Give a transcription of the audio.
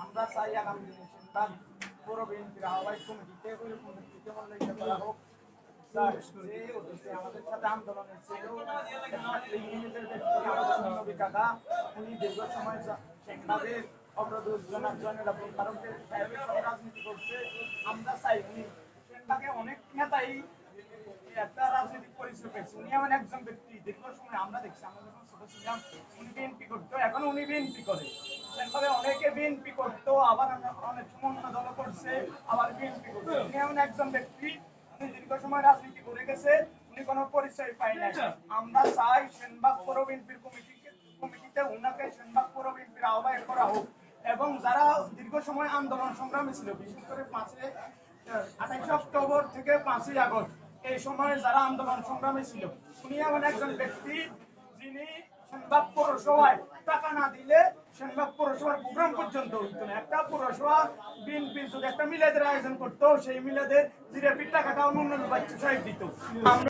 আমরা চাই আগামী দিনে সেন্ট্রাল পৌর বিএনপির আহ্বায়ক কমিটিতে ওইরকম ব্যক্তিকে মনোনীত করা হোক স্যার, যে অতীতে আমাদের সাথে আন্দোলনে ছিল ইংরেজের ব্যক্তি আমাদের নবী কাকা, উনি দীর্ঘ সময় শেখবাদের অবরোধ জনের ফারুকের সাহেবের সাথে রাজনীতি করছে। আমরা চাই উনি শেখবাগে অনেক নেতাই একটা রাজনৈতিক পরিচয় পেয়েছে। উনি এমন একজন ব্যক্তি দীর্ঘ সময় আমরা দেখছি, আমরা যখন ছোট ছিলাম উনি বিএনপি করতো, এখন উনি বিএনপি করে। সেভাবে অনেকে বিএনপি করতো, আবার অনেক সময় অন্য দল করছে, আবার বিএনপি করছে। উনি এমন একজন ব্যক্তি, উনি দীর্ঘ সময় রাজনীতি করে গেছে, উনি কোনো পরিচয় পায় না। আমরা চাই সেনবাগ পৌর বিএনপির কমিটিতে উনাকে সেনবাগ পৌর বিএনপির আহ্বায়ক করা হোক, এবং যারা দীর্ঘ সময় আন্দোলন সংগ্রামে ছিল, বিশেষ করে 28 অক্টোবর থেকে 5ই আগস্ট এই সময়ে যারা আন্দোলন সংগ্রামে ছিল, উনি এমন একজন ব্যক্তি যিনি সেনবাগ পৌরসভায় টাকা না দিলে সেনবাগ পৌরসভার প্রোগ্রাম পর্যন্ত হইতো না। একটা পৌরসভা বিএনপি যদি একটা মিলাদের আয়োজন করতো, সেই মিলাদের জিরেপির টাকাটা অন্য বাচ্চা সাহেব দিত।